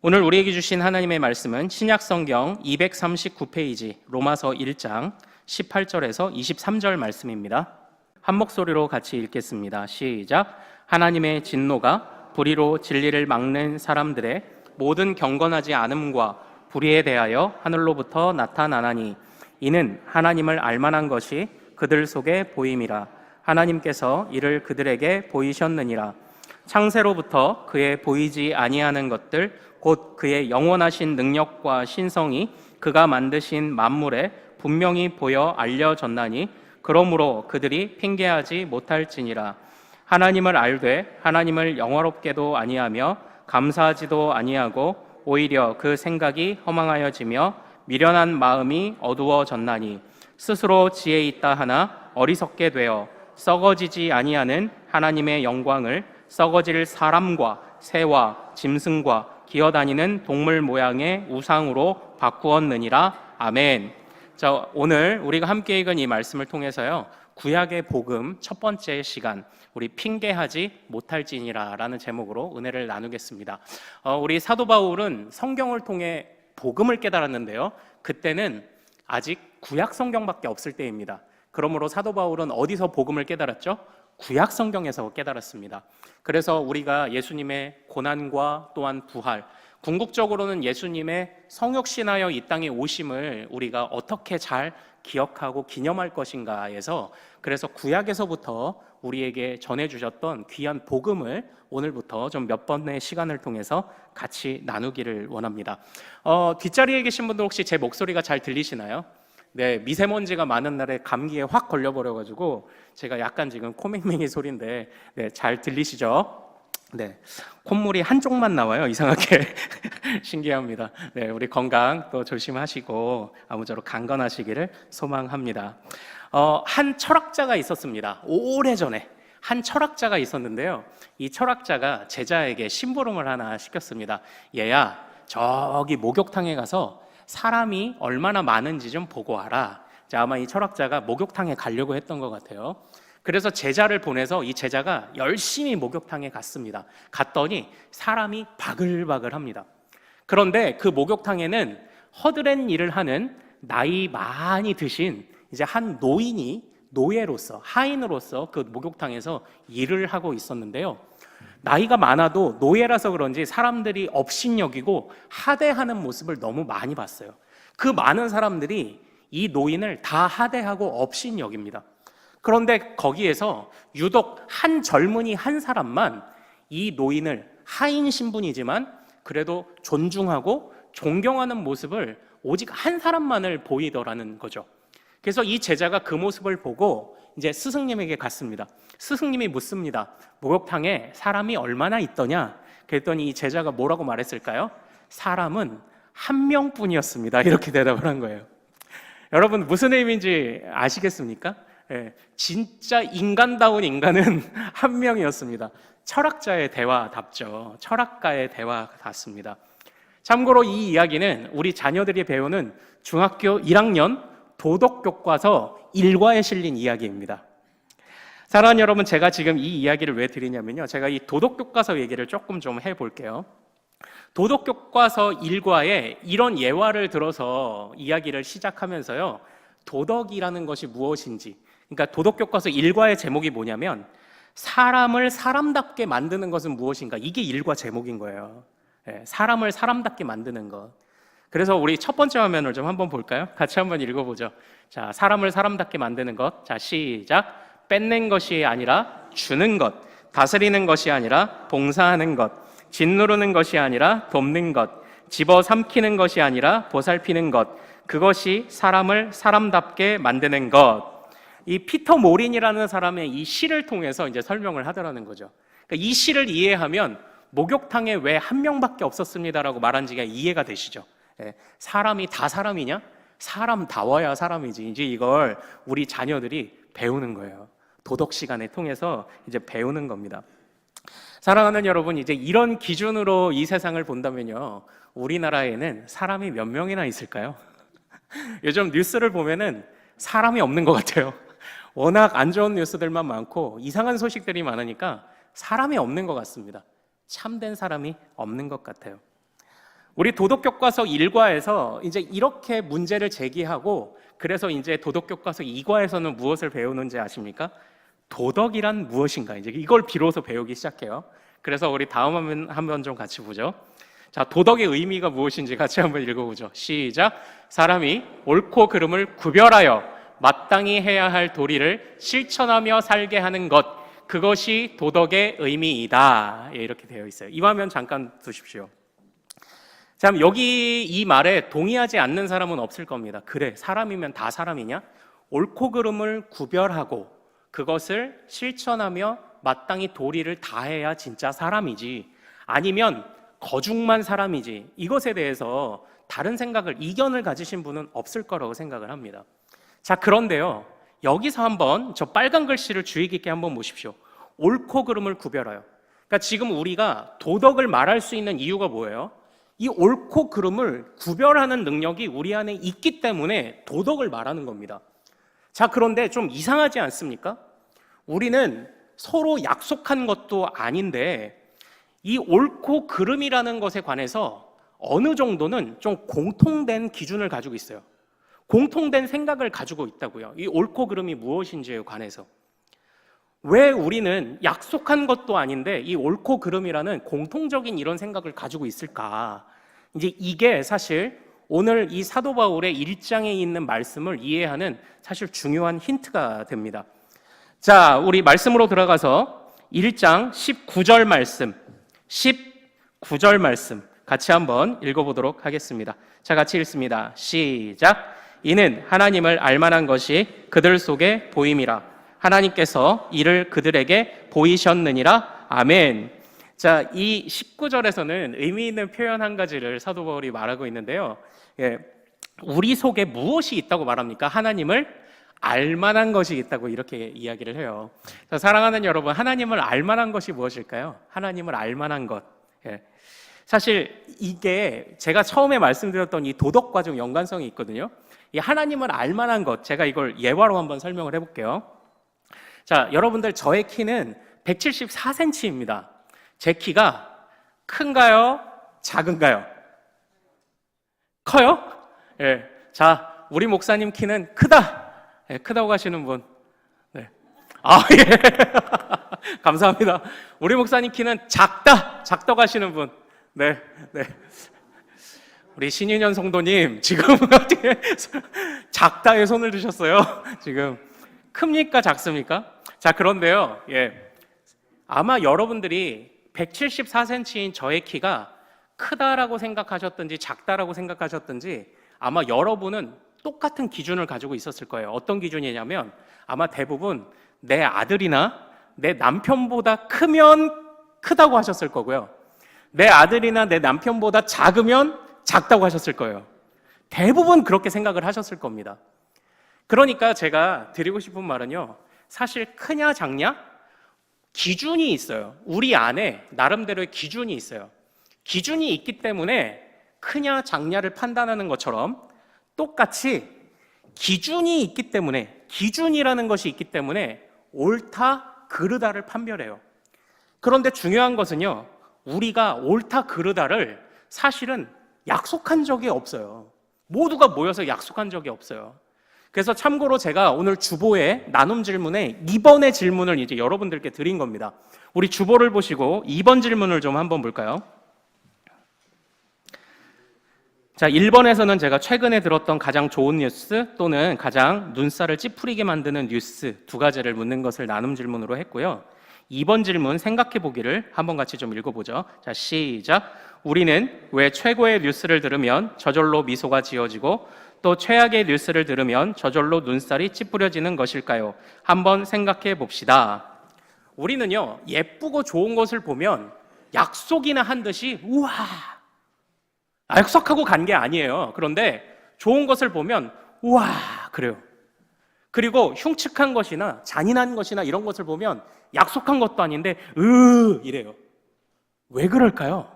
오늘 우리에게 주신 하나님의 말씀은 신약성경 239페이지 로마서 1장 18절에서 23절 말씀입니다. 한 목소리로 같이 읽겠습니다. 시작. 하나님의 진노가 불의로 진리를 막는 사람들의 모든 경건하지 않음과 불의에 대하여 하늘로부터 나타나나니 이는 하나님을 알만한 것이 그들 속에 보임이라. 하나님께서 이를 그들에게 보이셨느니라. 창세로부터 그의 보이지 아니하는 것들 곧 그의 영원하신 능력과 신성이 그가 만드신 만물에 분명히 보여 알려졌나니 그러므로 그들이 핑계하지 못할지니라. 하나님을 알되 하나님을 영화롭게도 아니하며 감사하지도 아니하고 오히려 그 생각이 허망하여지며 미련한 마음이 어두워졌나니 스스로 지혜 있다 하나 어리석게 되어 썩어지지 아니하는 하나님의 영광을 썩어질 사람과 새와 짐승과 기어다니는 동물 모양의 우상으로 바꾸었느니라. 아멘. 자, 오늘 우리가 함께 읽은 이 말씀을 통해서요, 구약의 복음 첫 번째 시간, 우리 핑계하지 못할지니라 라는 제목으로 은혜를 나누겠습니다. 우리 사도 바울은 성경을 통해 복음을 깨달았는데요, 그때는 아직 구약 성경밖에 없을 때입니다. 그러므로 사도 바울은 어디서 복음을 깨달았죠? 구약 성경에서 깨달았습니다. 그래서 우리가 예수님의 고난과 또한 부활, 궁극적으로는 예수님의 성육신하여 이 땅에 오심을 우리가 어떻게 잘 기억하고 기념할 것인가에서, 그래서 구약에서부터 우리에게 전해주셨던 귀한 복음을 오늘부터 좀 몇 번의 시간을 통해서 같이 나누기를 원합니다. 뒷자리에 계신 분들 혹시 제 목소리가 잘 들리시나요? 네, 미세먼지가 많은 날에 감기에 확 걸려버려가지고 제가 약간 지금 코맹맹이 소리인데, 네, 잘 들리시죠? 네, 콧물이 한쪽만 나와요. 이상하게 신기합니다. 네, 우리 건강 또 조심하시고 아무쪼록 강건하시기를 소망합니다. 한 철학자가 있었습니다. 오래전에 한 철학자가 있었는데요, 이 철학자가 제자에게 심부름을 하나 시켰습니다. 얘야, 저기 목욕탕에 가서 사람이 얼마나 많은지 좀 보고 와라. 자, 아마 이 철학자가 목욕탕에 가려고 했던 것 같아요. 그래서 제자를 보내서 이 제자가 열심히 목욕탕에 갔습니다. 갔더니 사람이 바글바글합니다. 그런데 그 목욕탕에는 허드렛 일을 하는 나이 많이 드신 이제 한 노인이 노예로서, 하인으로서 그 목욕탕에서 일을 하고 있었는데요, 나이가 많아도 노예라서 그런지 사람들이 업신여기고 하대하는 모습을 너무 많이 봤어요. 그 많은 사람들이 이 노인을 다 하대하고 업신여깁니다. 그런데 거기에서 유독 한 젊은이 한 사람만 이 노인을, 하인 신분이지만 그래도 존중하고 존경하는 모습을 오직 한 사람만을 보이더라는 거죠. 그래서 이 제자가 그 모습을 보고 이제 스승님에게 갔습니다. 스승님이 묻습니다. 목욕탕에 사람이 얼마나 있더냐? 그랬더니 이 제자가 뭐라고 말했을까요? 사람은 한 명뿐이었습니다. 이렇게 대답을 한 거예요. 여러분, 무슨 의미인지 아시겠습니까? 예, 진짜 인간다운 인간은 한 명이었습니다. 철학자의 대화답죠. 철학가의 대화 같습니다. 참고로 이 이야기는 우리 자녀들이 배우는 중학교 1학년 도덕교과서 1과에 실린 이야기입니다. 사랑하는 여러분, 제가 지금 이 이야기를 왜 드리냐면요, 제가 이 도덕교과서 얘기를 조금 좀 해볼게요. 도덕교과서 1과에 이런 예화를 들어서 이야기를 시작하면서요, 도덕이라는 것이 무엇인지, 그러니까 도덕교과서 1과의 제목이 뭐냐면 사람을 사람답게 만드는 것은 무엇인가, 이게 1과 제목인 거예요. 사람을 사람답게 만드는 것. 그래서 우리 첫 번째 화면을 좀 한번 볼까요? 같이 한번 읽어보죠. 자, 사람을 사람답게 만드는 것. 자, 시작. 뺏는 것이 아니라 주는 것, 다스리는 것이 아니라 봉사하는 것, 짓누르는 것이 아니라 돕는 것, 집어삼키는 것이 아니라 보살피는 것, 그것이 사람을 사람답게 만드는 것. 이 피터 모린이라는 사람의 이 시를 통해서 이제 설명을 하더라는 거죠. 그러니까 이 시를 이해하면 목욕탕에 왜 한 명밖에 없었습니다라고 말한 지가 이해가 되시죠? 사람이 다 사람이냐? 사람다워야 사람이지. 이제 이걸 우리 자녀들이 배우는 거예요. 도덕 시간을 통해서 이제 배우는 겁니다. 사랑하는 여러분, 이제 이런 기준으로 이 세상을 본다면요, 우리나라에는 사람이 몇 명이나 있을까요? 요즘 뉴스를 보면은 사람이 없는 것 같아요. 워낙 안 좋은 뉴스들만 많고 이상한 소식들이 많으니까 사람이 없는 것 같습니다. 참된 사람이 없는 것 같아요. 우리 도덕교과서 1과에서 이제 이렇게 문제를 제기하고 그래서 이제 도덕교과서 2과에서는 무엇을 배우는지 아십니까? 도덕이란 무엇인가 이제 이걸 비로소 배우기 시작해요. 그래서 우리 다음 화면 한번 좀 같이 보죠. 자, 도덕의 의미가 무엇인지 같이 한번 읽어보죠. 시작. 사람이 옳고 그름을 구별하여 마땅히 해야 할 도리를 실천하며 살게 하는 것, 그것이 도덕의 의미이다. 예, 이렇게 되어 있어요. 이 화면 잠깐 두십시오. 자, 여기 이 말에 동의하지 않는 사람은 없을 겁니다. 그래, 사람이면 다 사람이냐? 옳고 그름을 구별하고 그것을 실천하며 마땅히 도리를 다해야 진짜 사람이지, 아니면 거중만 사람이지, 이것에 대해서 다른 생각을, 이견을 가지신 분은 없을 거라고 생각을 합니다. 자, 그런데요, 여기서 한번 저 빨간 글씨를 주의 깊게 한번 보십시오. 옳고 그름을 구별하여. 그러니까 지금 우리가 도덕을 말할 수 있는 이유가 뭐예요? 이 옳고 그름을 구별하는 능력이 우리 안에 있기 때문에 도덕을 말하는 겁니다. 자, 그런데 좀 이상하지 않습니까? 우리는 서로 약속한 것도 아닌데 이 옳고 그름이라는 것에 관해서 어느 정도는 좀 공통된 기준을 가지고 있어요. 공통된 생각을 가지고 있다고요. 이 옳고 그름이 무엇인지에 관해서. 왜 우리는 약속한 것도 아닌데 이 옳고 그름이라는 공통적인 이런 생각을 가지고 있을까? 이제 이게 사실 오늘 이 사도 바울의 1장에 있는 말씀을 이해하는 사실 중요한 힌트가 됩니다. 자, 우리 말씀으로 들어가서 1장 19절 말씀, 19절 말씀 같이 한번 읽어보도록 하겠습니다. 자, 같이 읽습니다. 시작. 이는 하나님을 알만한 것이 그들 속에 보임이라. 하나님께서 이를 그들에게 보이셨느니라. 아멘. 자, 이 19절에서는 의미 있는 표현 한 가지를 사도 바울이 말하고 있는데요. 예, 우리 속에 무엇이 있다고 말합니까? 하나님을 알만한 것이 있다고 이렇게 이야기를 해요. 자, 사랑하는 여러분, 하나님을 알만한 것이 무엇일까요? 하나님을 알만한 것. 예. 사실 이게 제가 처음에 말씀드렸던 이 도덕과 좀 연관성이 있거든요. 이 하나님을 알만한 것, 제가 이걸 예화로 한번 설명을 해볼게요. 자, 여러분들 저의 키는 174cm입니다. 제 키가 큰가요? 작은가요? 커요? 예. 자, 우리 목사님 키는 크다. 예, 크다고 하시는 분. 네. 아, 예. 감사합니다. 우리 목사님 키는 작다. 작다고 하시는 분. 네. 네. 우리 신윤현 성도님, 지금 어떻게 작다에 손을 드셨어요? 지금 큽니까? 작습니까? 자, 그런데요. 예. 아마 여러분들이 174cm인 저의 키가 크다라고 생각하셨든지 작다라고 생각하셨든지 아마 여러분은 똑같은 기준을 가지고 있었을 거예요. 어떤 기준이냐면 아마 대부분 내 아들이나 내 남편보다 크면 크다고 하셨을 거고요. 내 아들이나 내 남편보다 작으면 작다고 하셨을 거예요. 대부분 그렇게 생각을 하셨을 겁니다. 그러니까 제가 드리고 싶은 말은요, 사실 크냐 작냐? 기준이 있어요. 우리 안에 나름대로의 기준이 있어요. 기준이 있기 때문에 크냐 작냐를 판단하는 것처럼 똑같이 기준이 있기 때문에, 기준이라는 것이 있기 때문에 옳다 그르다를 판별해요. 그런데 중요한 것은요, 우리가 옳다 그르다를 사실은 약속한 적이 없어요. 모두가 모여서 약속한 적이 없어요. 그래서 참고로 제가 오늘 주보에 나눔 질문에 2번의 질문을 이제 여러분들께 드린 겁니다. 우리 주보를 보시고 2번 질문을 좀 한번 볼까요? 자, 1번에서는 제가 최근에 들었던 가장 좋은 뉴스 또는 가장 눈살을 찌푸리게 만드는 뉴스 두 가지를 묻는 것을 나눔 질문으로 했고요. 2번 질문 생각해 보기를 한번 같이 좀 읽어보죠. 자, 시작. 우리는 왜 최고의 뉴스를 들으면 저절로 미소가 지어지고 또 최악의 뉴스를 들으면 저절로 눈살이 찌푸려지는 것일까요? 한번 생각해 봅시다. 우리는요, 예쁘고 좋은 것을 보면 약속이나 한 듯이 우와, 약속하고 간 게 아니에요. 그런데 좋은 것을 보면 우와, 그래요. 그리고 흉측한 것이나 잔인한 것이나 이런 것을 보면 약속한 것도 아닌데 이래요. 왜 그럴까요?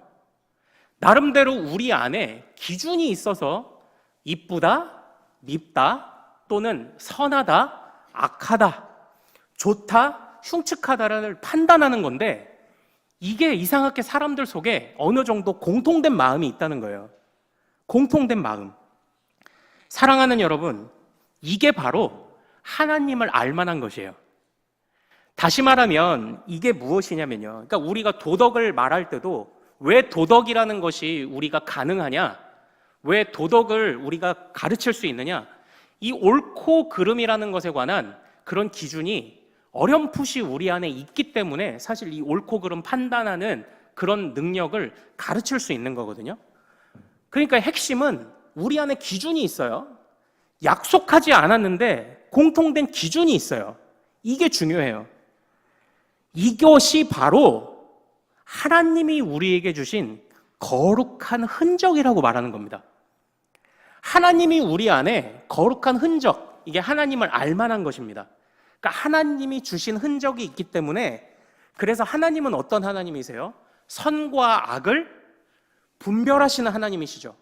나름대로 우리 안에 기준이 있어서 이쁘다, 밉다, 또는 선하다, 악하다, 좋다, 흉측하다를 판단하는 건데 이게 이상하게 사람들 속에 어느 정도 공통된 마음이 있다는 거예요. 공통된 마음. 사랑하는 여러분, 이게 바로 하나님을 알만한 것이에요. 다시 말하면 이게 무엇이냐면요. 그러니까 우리가 도덕을 말할 때도 왜 도덕이라는 것이 우리가 가능하냐? 왜 도덕을 우리가 가르칠 수 있느냐? 이 옳고 그름이라는 것에 관한 그런 기준이 어렴풋이 우리 안에 있기 때문에 사실 이 옳고 그름 판단하는 그런 능력을 가르칠 수 있는 거거든요. 그러니까 핵심은 우리 안에 기준이 있어요. 약속하지 않았는데 공통된 기준이 있어요. 이게 중요해요. 이것이 바로 하나님이 우리에게 주신 거룩한 흔적이라고 말하는 겁니다. 하나님이 우리 안에 거룩한 흔적, 이게 하나님을 알만한 것입니다. 그러니까 하나님이 주신 흔적이 있기 때문에, 그래서 하나님은 어떤 하나님이세요? 선과 악을 분별하시는 하나님이시죠.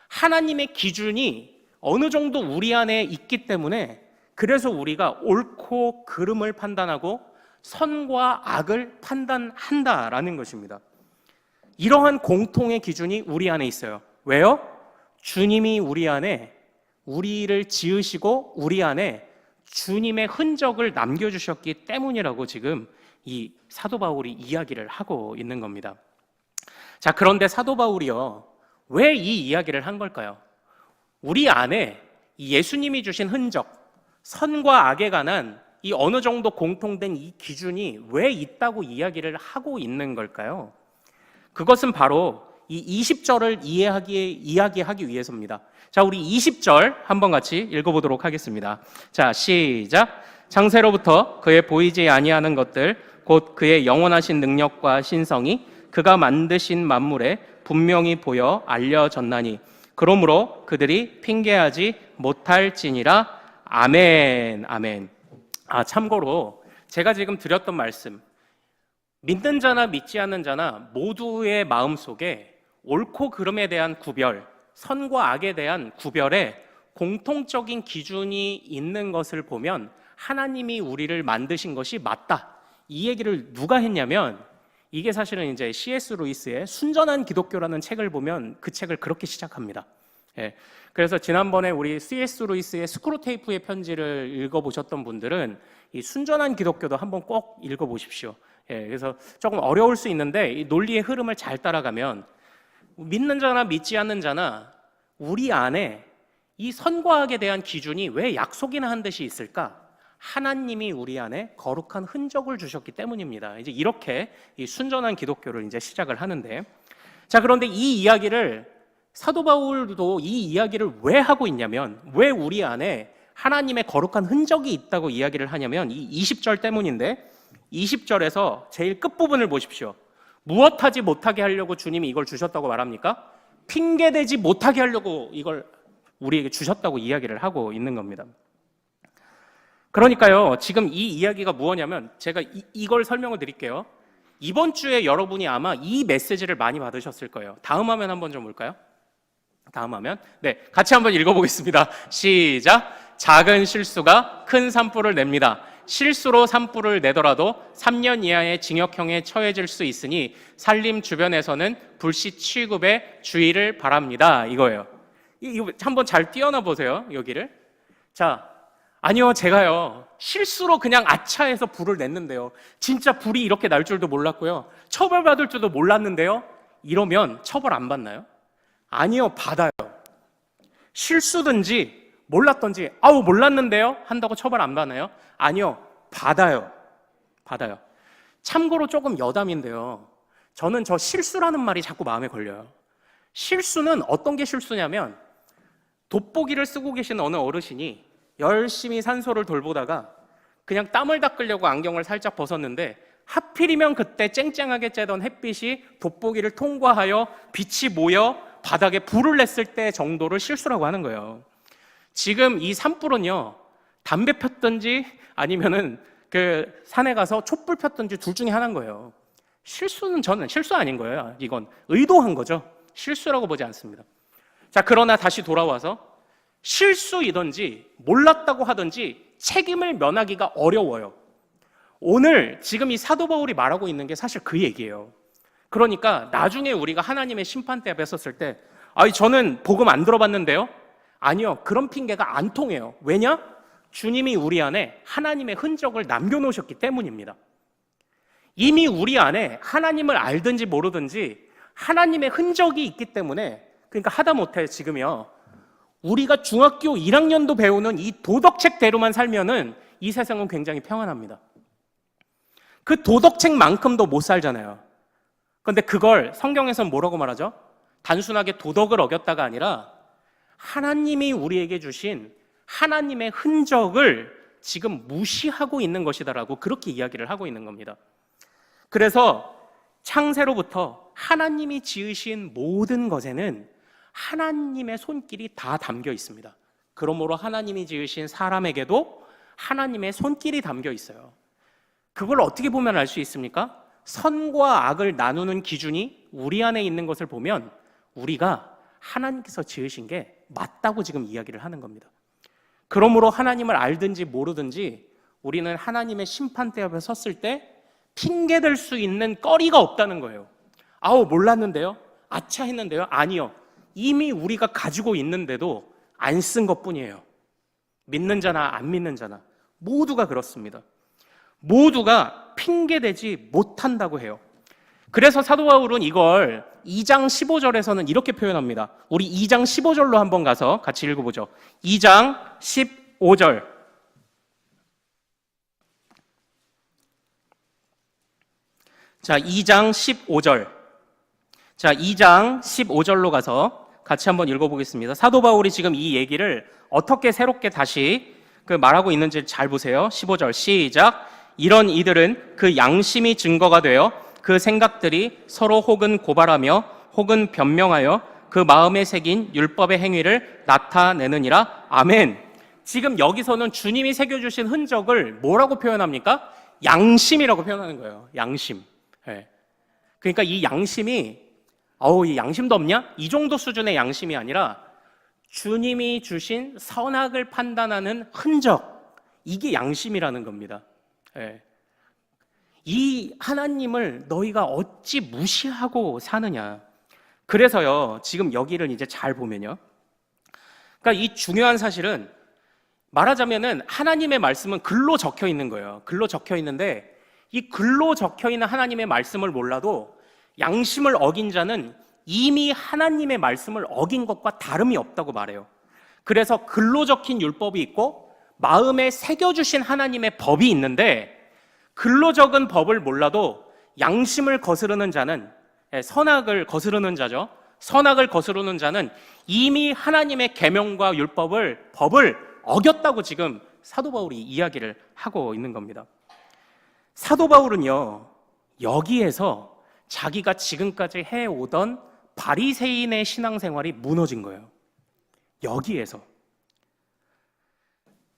하나님의 기준이 어느 정도 우리 안에 있기 때문에, 그래서 우리가 옳고 그름을 판단하고 선과 악을 판단한다라는 것입니다. 이러한 공통의 기준이 우리 안에 있어요. 왜요? 주님이 우리 안에 우리를 지으시고 우리 안에 주님의 흔적을 남겨주셨기 때문이라고 지금 이 사도 바울이 이야기를 하고 있는 겁니다. 자, 그런데 사도 바울이요, 왜 이 이야기를 한 걸까요? 우리 안에 예수님이 주신 흔적, 선과 악에 관한 이 어느 정도 공통된 이 기준이 왜 있다고 이야기를 하고 있는 걸까요? 그것은 바로 이 20절을 이야기하기 위해서입니다. 자, 우리 20절 한번 같이 읽어보도록 하겠습니다. 자, 시작. 창세로부터 그의 보이지 아니하는 것들, 곧 그의 영원하신 능력과 신성이 그가 만드신 만물에 분명히 보여 알려졌나니 그러므로 그들이 핑계하지 못할지니라. 아멘. 아멘. 참고로 제가 지금 드렸던 말씀, 믿는 자나 믿지 않는 자나 모두의 마음속에 옳고 그름에 대한 구별, 선과 악에 대한 구별에 공통적인 기준이 있는 것을 보면 하나님이 우리를 만드신 것이 맞다, 이 얘기를 누가 했냐면, 이게 사실은 이제 C.S. 루이스의 순전한 기독교라는 책을 보면 그 책을 그렇게 시작합니다. 예. 그래서 지난번에 우리 C.S. 루이스의 스크루테이프의 편지를 읽어보셨던 분들은 이 순전한 기독교도 한번 꼭 읽어보십시오. 예. 그래서 조금 어려울 수 있는데 이 논리의 흐름을 잘 따라가면 믿는 자나 믿지 않는 자나 우리 안에 이 선과 악에 대한 기준이 왜 약속이나 한 듯이 있을까? 하나님이 우리 안에 거룩한 흔적을 주셨기 때문입니다. 이제 이렇게 이 순전한 기독교를 이제 시작을 하는데, 자, 그런데 이 이야기를 사도 바울도 이 이야기를 왜 하고 있냐면, 왜 우리 안에 하나님의 거룩한 흔적이 있다고 이야기를 하냐면 이 20절 때문인데, 20절에서 제일 끝부분을 보십시오. 무엇하지 못하게 하려고 주님이 이걸 주셨다고 말합니까? 핑계대지 못하게 하려고 이걸 우리에게 주셨다고 이야기를 하고 있는 겁니다. 그러니까요, 지금 이 이야기가 무엇냐면, 제가 이걸 설명을 드릴게요. 이번 주에 여러분이 아마 이 메시지를 많이 받으셨을 거예요. 다음 화면 한번 좀 볼까요? 다음 화면. 네, 같이 한번 읽어보겠습니다. 시작. 작은 실수가 큰 산불을 냅니다. 실수로 산불을 내더라도 3년 이하의 징역형에 처해질 수 있으니 살림 주변에서는 불시 취급에 주의를 바랍니다. 이거예요. 이거 한번 잘 띄어놔 보세요, 여기를. 자, 아니요, 제가요 실수로 그냥 아차해서 불을 냈는데요, 진짜 불이 이렇게 날 줄도 몰랐고요, 처벌받을 줄도 몰랐는데요, 이러면 처벌 안 받나요? 아니요, 받아요. 실수든지 몰랐든지 몰랐는데요 한다고 처벌 안 받나요? 아니요, 받아요. 참고로 조금 여담인데요, 저는 저 실수라는 말이 자꾸 마음에 걸려요. 실수는 어떤 게 실수냐면, 돋보기를 쓰고 계신 어느 어르신이 열심히 산소를 돌보다가 그냥 땀을 닦으려고 안경을 살짝 벗었는데 하필이면 그때 쨍쨍하게 쬐던 햇빛이 돋보기를 통과하여 빛이 모여 바닥에 불을 냈을 때 정도를 실수라고 하는 거예요. 지금 이 산불은요, 담배 폈든지 아니면은 그 산에 가서 촛불 폈든지 둘 중에 하나인 거예요. 실수는 저는 실수 아닌 거예요. 이건 의도한 거죠. 실수라고 보지 않습니다. 자, 그러나 다시 돌아와서 실수이든지 몰랐다고 하든지 책임을 면하기가 어려워요. 오늘 지금 이 사도 바울이 말하고 있는 게 사실 그 얘기예요. 그러니까 나중에 우리가 하나님의 심판대 앞에 섰을 때 저는 복음 안 들어봤는데요? 아니요. 그런 핑계가 안 통해요. 왜냐? 주님이 우리 안에 하나님의 흔적을 남겨놓으셨기 때문입니다. 이미 우리 안에 하나님을 알든지 모르든지 하나님의 흔적이 있기 때문에, 그러니까 하다못해 지금요, 우리가 중학교 1학년도 배우는 이 도덕책대로만 살면은 이 세상은 굉장히 평안합니다. 그 도덕책만큼도 못 살잖아요. 그런데 그걸 성경에서는 뭐라고 말하죠? 단순하게 도덕을 어겼다가 아니라 하나님이 우리에게 주신 하나님의 흔적을 지금 무시하고 있는 것이다라고 그렇게 이야기를 하고 있는 겁니다. 그래서 창세로부터 하나님이 지으신 모든 것에는 하나님의 손길이 다 담겨 있습니다. 그러므로 하나님이 지으신 사람에게도 하나님의 손길이 담겨 있어요. 그걸 어떻게 보면 알 수 있습니까? 선과 악을 나누는 기준이 우리 안에 있는 것을 보면 우리가 하나님께서 지으신 게 맞다고 지금 이야기를 하는 겁니다. 그러므로 하나님을 알든지 모르든지 우리는 하나님의 심판대 앞에 섰을 때 핑계댈 수 있는 거리가 없다는 거예요. 몰랐는데요? 아차 했는데요? 아니요. 이미 우리가 가지고 있는데도 안 쓴 것뿐이에요. 믿는 자나 안 믿는 자나 모두가 그렇습니다. 모두가 핑계대지 못한다고 해요. 그래서 사도 바울은 이걸 2장 15절에서는 이렇게 표현합니다. 우리 2장 15절로 한번 가서 같이 읽어보죠. 2장 15절. 자, 2장 15절. 자, 2장 15절로 가서 같이 한번 읽어보겠습니다. 사도 바울이 지금 이 얘기를 어떻게 새롭게 다시 말하고 있는지 잘 보세요. 15절 시작. 이런 이들은 그 양심이 증거가 되어 그 생각들이 서로 혹은 고발하며 혹은 변명하여 그 마음에 새긴 율법의 행위를 나타내느니라. 아멘. 지금 여기서는 주님이 새겨주신 흔적을 뭐라고 표현합니까? 양심이라고 표현하는 거예요. 양심. 네. 그러니까 이 양심이 이 양심도 없냐? 이 정도 수준의 양심이 아니라 주님이 주신 선악을 판단하는 흔적, 이게 양심이라는 겁니다. 네. 이 하나님을 너희가 어찌 무시하고 사느냐. 그래서요, 지금 여기를 이제 잘 보면요, 그러니까 이 중요한 사실은 말하자면은 하나님의 말씀은 글로 적혀 있는 거예요. 글로 적혀 있는데 이 글로 적혀 있는 하나님의 말씀을 몰라도 양심을 어긴 자는 이미 하나님의 말씀을 어긴 것과 다름이 없다고 말해요. 그래서 글로 적힌 율법이 있고 마음에 새겨주신 하나님의 법이 있는데, 글로 적은 법을 몰라도 양심을 거스르는 자는, 선악을 거스르는 자죠. 선악을 거스르는 자는 이미 하나님의 계명과 법을 어겼다고 지금 사도 바울이 이야기를 하고 있는 겁니다. 사도 바울은요, 여기에서 자기가 지금까지 해오던 바리새인의 신앙생활이 무너진 거예요. 여기에서.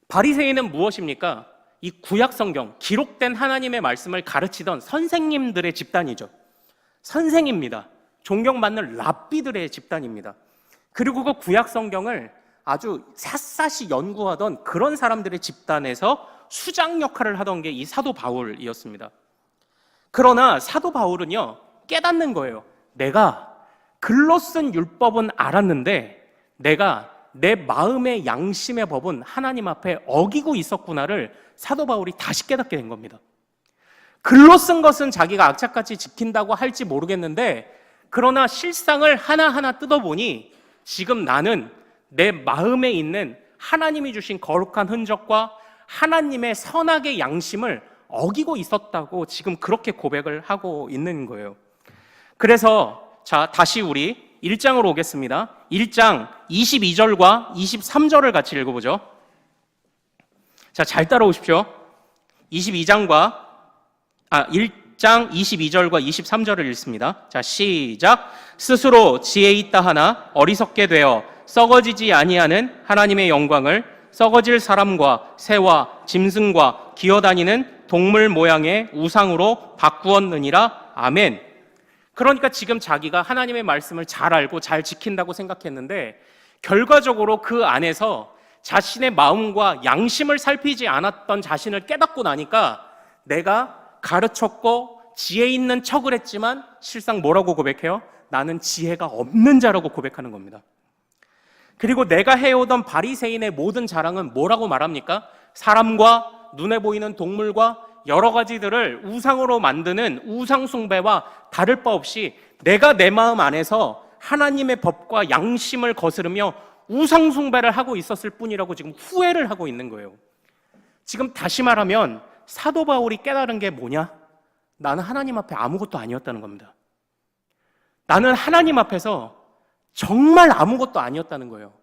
바리새인은 무엇입니까? 이 구약 성경, 기록된 하나님의 말씀을 가르치던 선생님들의 집단이죠. 선생입니다. 존경받는 랍비들의 집단입니다. 그리고 그 구약 성경을 아주 샅샅이 연구하던 그런 사람들의 집단에서 수장 역할을 하던 게 이 사도 바울이었습니다. 그러나 사도 바울은요, 깨닫는 거예요. 내가 글로 쓴 율법은 알았는데 내가 내 마음의 양심의 법은 하나님 앞에 어기고 있었구나를 사도 바울이 다시 깨닫게 된 겁니다. 글로 쓴 것은 자기가 악착같이 지킨다고 할지 모르겠는데, 그러나 실상을 하나하나 뜯어보니 지금 나는 내 마음에 있는 하나님이 주신 거룩한 흔적과 하나님의 선악의 양심을 어기고 있었다고 지금 그렇게 고백을 하고 있는 거예요. 그래서 자, 다시 우리 1장으로 오겠습니다. 1장 22절과 23절을 같이 읽어보죠. 자, 잘 따라오십시오. 1장 22절과 23절을 읽습니다. 자, 시작. 스스로 지혜 있다 하나 어리석게 되어 썩어지지 아니하는 하나님의 영광을 썩어질 사람과 새와 짐승과 기어다니는 동물 모양의 우상으로 바꾸었느니라. 아멘. 그러니까 지금 자기가 하나님의 말씀을 잘 알고 잘 지킨다고 생각했는데 결과적으로 그 안에서 자신의 마음과 양심을 살피지 않았던 자신을 깨닫고 나니까 내가 가르쳤고 지혜 있는 척을 했지만 실상 뭐라고 고백해요? 나는 지혜가 없는 자라고 고백하는 겁니다. 그리고 내가 해오던 바리새인의 모든 자랑은 뭐라고 말합니까? 사람과 눈에 보이는 동물과 여러 가지들을 우상으로 만드는 우상 숭배와 다를 바 없이 내가 내 마음 안에서 하나님의 법과 양심을 거스르며 우상 숭배를 하고 있었을 뿐이라고 지금 후회를 하고 있는 거예요. 지금 다시 말하면 사도 바울이 깨달은 게 뭐냐? 나는 하나님 앞에 아무것도 아니었다는 겁니다. 나는 하나님 앞에서 정말 아무것도 아니었다는 거예요.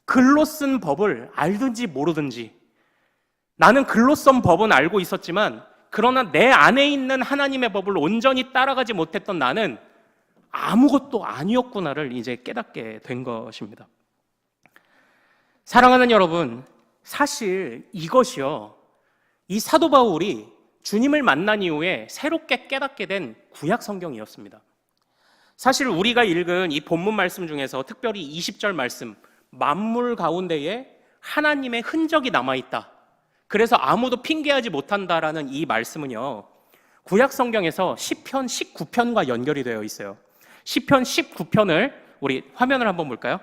글로 쓴 법을 알든지 모르든지, 나는 글로 쓴 법은 알고 있었지만 그러나 내 안에 있는 하나님의 법을 온전히 따라가지 못했던 나는 아무것도 아니었구나를 이제 깨닫게 된 것입니다. 사랑하는 여러분, 사실 이것이요, 이 사도 바울이 주님을 만난 이후에 새롭게 깨닫게 된 구약 성경이었습니다. 사실 우리가 읽은 이 본문 말씀 중에서 특별히 20절 말씀, 만물 가운데에 하나님의 흔적이 남아있다, 그래서 아무도 핑계하지 못한다라는 이 말씀은요, 구약 성경에서 시편 19편과 연결이 되어 있어요. 시편 19편을 우리 화면을 한번 볼까요?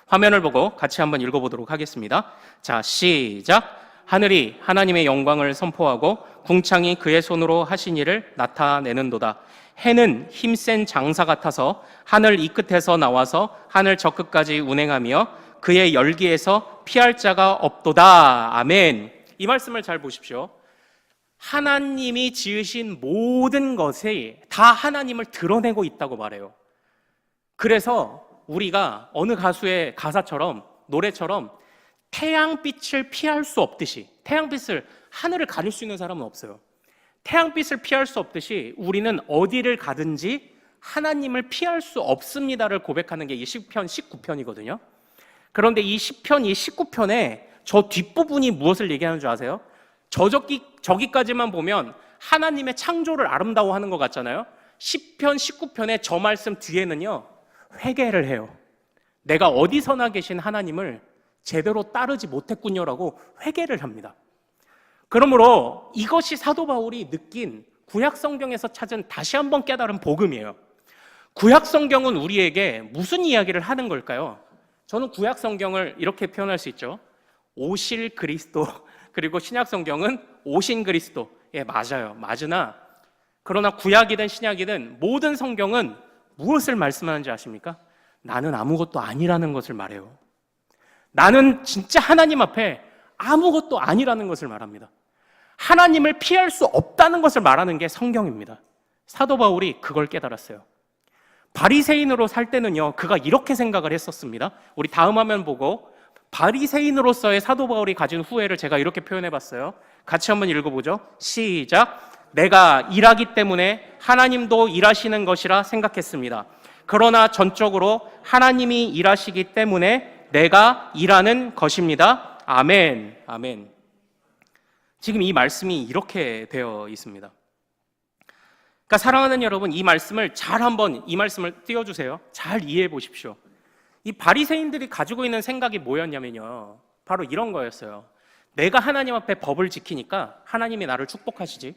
화면을 보고 같이 한번 읽어보도록 하겠습니다. 자, 시작. 하늘이 하나님의 영광을 선포하고 궁창이 그의 손으로 하신 일을 나타내는도다. 해는 힘센 장사 같아서 하늘 이 끝에서 나와서 하늘 저 끝까지 운행하며 그의 열기에서 피할 자가 없도다. 아멘. 이 말씀을 잘 보십시오. 하나님이 지으신 모든 것이 다 하나님을 드러내고 있다고 말해요. 그래서 우리가 어느 가수의 가사처럼, 노래처럼 태양빛을 피할 수 없듯이, 태양빛을, 하늘을 가릴 수 있는 사람은 없어요. 태양빛을 피할 수 없듯이 우리는 어디를 가든지 하나님을 피할 수 없습니다를 고백하는 게 이 시편 19편이거든요. 그런데 이 시편 이 19편에 저 뒷부분이 무엇을 얘기하는 줄 아세요? 저기까지만 보면 하나님의 창조를 아름다워하는 것 같잖아요. 시편 19편의 저 말씀 뒤에는요, 회개를 해요. 내가 어디서나 계신 하나님을 제대로 따르지 못했군요라고 회개를 합니다. 그러므로 이것이 사도 바울이 느낀 구약 성경에서 찾은 다시 한번 깨달은 복음이에요. 구약 성경은 우리에게 무슨 이야기를 하는 걸까요? 저는 구약 성경을 이렇게 표현할 수 있죠. 오실 그리스도, 그리고 신약 성경은 오신 그리스도. 예, 맞아요. 맞으나 그러나 구약이든 신약이든 모든 성경은 무엇을 말씀하는지 아십니까? 나는 아무것도 아니라는 것을 말해요. 나는 진짜 하나님 앞에 아무것도 아니라는 것을 말합니다. 하나님을 피할 수 없다는 것을 말하는 게 성경입니다. 사도 바울이 그걸 깨달았어요. 바리새인으로 살 때는요, 그가 이렇게 생각을 했었습니다. 우리 다음 화면 보고 바리새인으로서의 사도 바울이 가진 후회를 제가 이렇게 표현해봤어요. 같이 한번 읽어보죠. 시작. 내가 일하기 때문에 하나님도 일하시는 것이라 생각했습니다. 그러나 전적으로 하나님이 일하시기 때문에 내가 일하는 것입니다. 아멘. 아멘. 지금 이 말씀이 이렇게 되어 있습니다. 그러니까 사랑하는 여러분, 이 말씀을 잘 한번, 이 말씀을 띄워주세요. 잘 이해해 보십시오. 이 바리새인들이 가지고 있는 생각이 뭐였냐면요, 바로 이런 거였어요. 내가 하나님 앞에 법을 지키니까 하나님이 나를 축복하시지.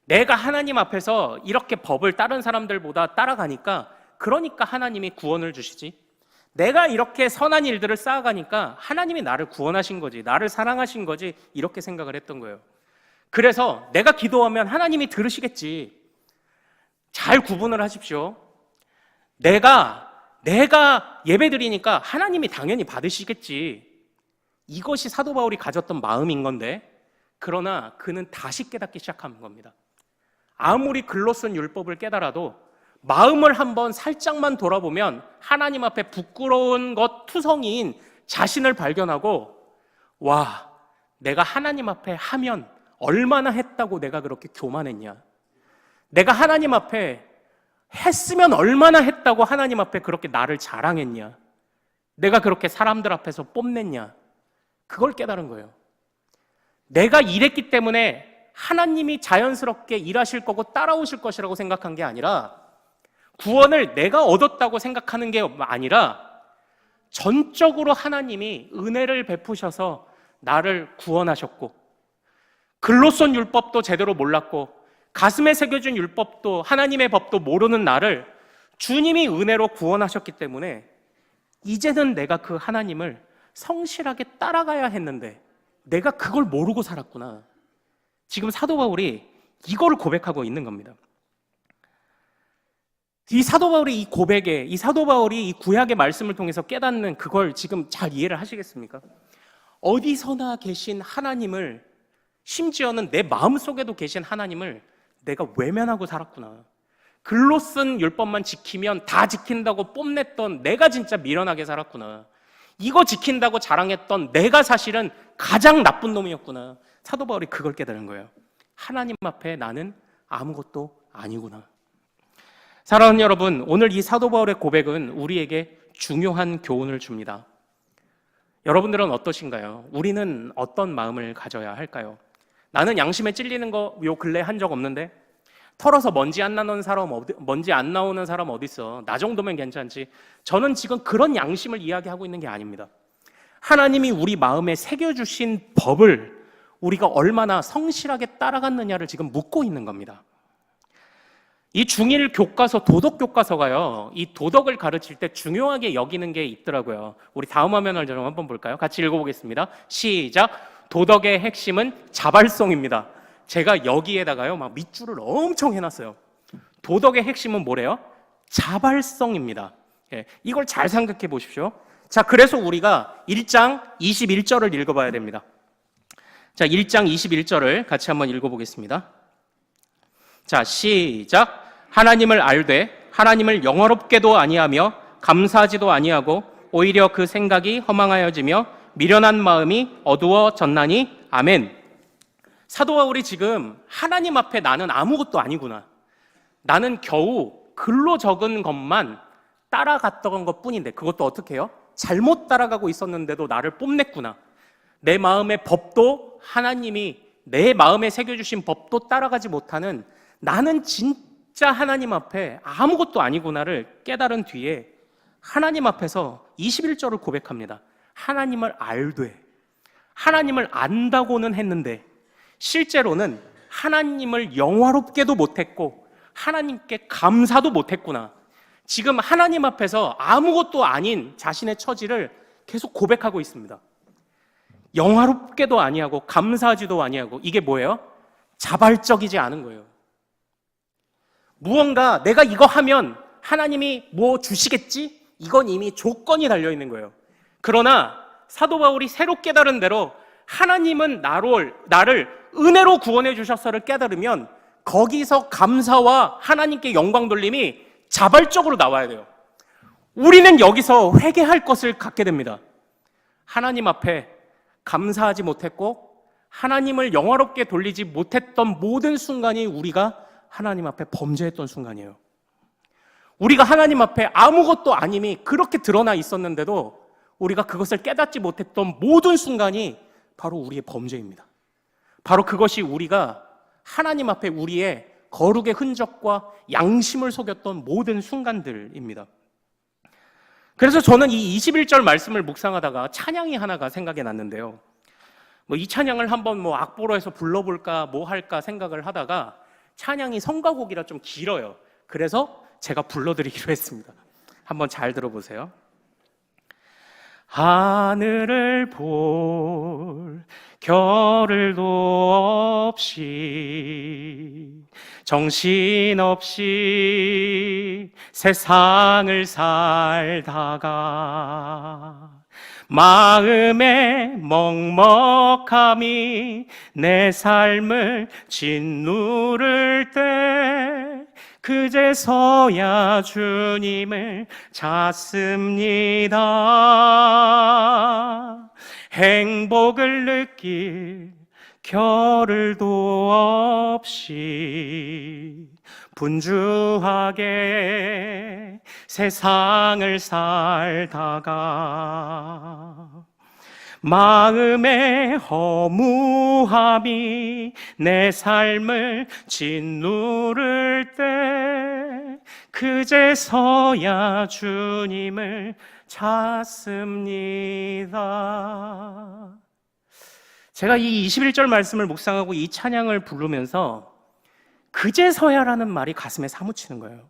내가 하나님 앞에서 이렇게 법을 다른 사람들보다 따라가니까 그러니까 하나님이 구원을 주시지. 내가 이렇게 선한 일들을 쌓아가니까 하나님이 나를 구원하신 거지, 나를 사랑하신 거지, 이렇게 생각을 했던 거예요. 그래서 내가 기도하면 하나님이 들으시겠지. 잘 구분을 하십시오. 내가 예배드리니까 하나님이 당연히 받으시겠지. 이것이 사도 바울이 가졌던 마음인 건데, 그러나 그는 다시 깨닫기 시작한 겁니다. 아무리 글로 쓴 율법을 깨달아도 마음을 한번 살짝만 돌아보면 하나님 앞에 부끄러운 것 투성이인 자신을 발견하고, 와, 내가 하나님 앞에 하면 얼마나 했다고 내가 그렇게 교만했냐. 내가 하나님 앞에 했으면 얼마나 했다고 하나님 앞에 그렇게 나를 자랑했냐. 내가 그렇게 사람들 앞에서 뽐냈냐. 그걸 깨달은 거예요. 내가 이랬기 때문에 하나님이 자연스럽게 일하실 거고 따라오실 것이라고 생각한 게 아니라, 구원을 내가 얻었다고 생각하는 게 아니라 전적으로 하나님이 은혜를 베푸셔서 나를 구원하셨고, 글로 쓴 율법도 제대로 몰랐고 가슴에 새겨진 율법도 하나님의 법도 모르는 나를 주님이 은혜로 구원하셨기 때문에 이제는 내가 그 하나님을 성실하게 따라가야 했는데 내가 그걸 모르고 살았구나. 지금 사도 바울이 이거를 고백하고 있는 겁니다. 이 사도 바울이 이 고백에, 이 사도 바울이 이 구약의 말씀을 통해서 깨닫는 그걸 지금 잘 이해를 하시겠습니까? 어디서나 계신 하나님을, 심지어는 내 마음속에도 계신 하나님을 내가 외면하고 살았구나. 글로 쓴 율법만 지키면 다 지킨다고 뽐냈던 내가 진짜 미련하게 살았구나. 이거 지킨다고 자랑했던 내가 사실은 가장 나쁜 놈이었구나. 사도 바울이 그걸 깨달은 거예요. 하나님 앞에 나는 아무것도 아니구나. 사랑하는 여러분, 오늘 이 사도 바울의 고백은 우리에게 중요한 교훈을 줍니다. 여러분들은 어떠신가요? 우리는 어떤 마음을 가져야 할까요? 나는 양심에 찔리는 거 요 근래 한 적 없는데 털어서 먼지 안 나오는 사람 어디 있어? 나 정도면 괜찮지. 저는 지금 그런 양심을 이야기하고 있는 게 아닙니다. 하나님이 우리 마음에 새겨주신 법을 우리가 얼마나 성실하게 따라갔느냐를 지금 묻고 있는 겁니다. 이 중1 교과서, 도덕 교과서가요, 이 도덕을 가르칠 때 중요하게 여기는 게 있더라고요. 우리 다음 화면을 좀 한번 볼까요? 같이 읽어보겠습니다. 시작. 도덕의 핵심은 자발성입니다. 제가 여기에다가요, 막 밑줄을 엄청 해놨어요. 도덕의 핵심은 뭐래요? 자발성입니다. 예, 이걸 잘 생각해 보십시오. 자, 그래서 우리가 1장 21절을 읽어봐야 됩니다. 자, 1장 21절을 같이 한번 읽어보겠습니다. 자, 시작. 하나님을 알되 하나님을 영화롭게도 아니하며 감사하지도 아니하고 오히려 그 생각이 허망하여지며 미련한 마음이 어두워졌나니 아멘. 사도 바울이 지금 하나님 앞에 나는 아무것도 아니구나. 나는 겨우 글로 적은 것만 따라갔던 것뿐인데 그것도 어떻게 해요? 잘못 따라가고 있었는데도 나를 뽐냈구나. 내 마음의 법도 하나님이 내 마음에 새겨주신 법도 따라가지 못하는 나는 진짜 하나님 앞에 아무것도 아니구나를 깨달은 뒤에 하나님 앞에서 21절을 고백합니다. 하나님을 알되 하나님을 안다고는 했는데 실제로는 하나님을 영화롭게도 못했고 하나님께 감사도 못했구나. 지금 하나님 앞에서 아무것도 아닌 자신의 처지를 계속 고백하고 있습니다. 영화롭게도 아니하고 감사하지도 아니하고 이게 뭐예요? 자발적이지 않은 거예요. 무언가 내가 이거 하면 하나님이 뭐 주시겠지? 이건 이미 조건이 달려있는 거예요. 그러나 사도 바울이 새로 깨달은 대로 하나님은 나를 은혜로 구원해 주셨어를 깨달으면 거기서 감사와 하나님께 영광 돌림이 자발적으로 나와야 돼요. 우리는 여기서 회개할 것을 갖게 됩니다. 하나님 앞에 감사하지 못했고 하나님을 영화롭게 돌리지 못했던 모든 순간이 우리가 하나님 앞에 범죄했던 순간이에요. 우리가 하나님 앞에 아무것도 아님이 그렇게 드러나 있었는데도 우리가 그것을 깨닫지 못했던 모든 순간이 바로 우리의 범죄입니다. 바로 그것이 우리가 하나님 앞에 우리의 거룩의 흔적과 양심을 속였던 모든 순간들입니다. 그래서 저는 이 21절 말씀을 묵상하다가 찬양이 하나가 생각이 났는데요. 이 찬양을 한번 악보로 해서 불러볼까 뭐 할까 생각을 하다가 찬양이 성가곡이라 좀 길어요. 그래서 제가 불러드리기로 했습니다. 한번 잘 들어보세요. 하늘을 볼 겨를도 없이 정신없이 세상을 살다가 마음의 먹먹함이 내 삶을 짓누를 때 그제서야 주님을 찾습니다. 행복을 느낄 겨를도 없이 분주하게 세상을 살다가 마음의 허무함이 내 삶을 짓누를 때 그제서야 주님을 찾습니다. 제가 이 21절 말씀을 묵상하고 이 찬양을 부르면서 그제서야라는 말이 가슴에 사무치는 거예요.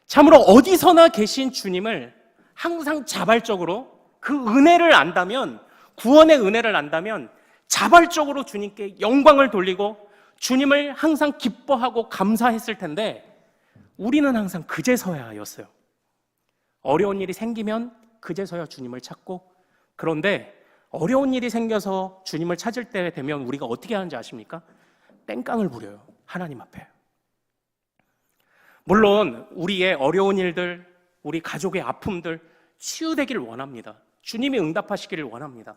참으로 어디서나 계신 주님을 항상 자발적으로 그 은혜를 안다면, 구원의 은혜를 안다면 자발적으로 주님께 영광을 돌리고 주님을 항상 기뻐하고 감사했을 텐데, 우리는 항상 그제서야였어요. 어려운 일이 생기면 그제서야 주님을 찾고, 그런데 어려운 일이 생겨서 주님을 찾을 때 되면 우리가 어떻게 하는지 아십니까? 땡깡을 부려요, 하나님 앞에. 물론 우리의 어려운 일들, 우리 가족의 아픔들 치유되기를 원합니다. 주님이 응답하시기를 원합니다.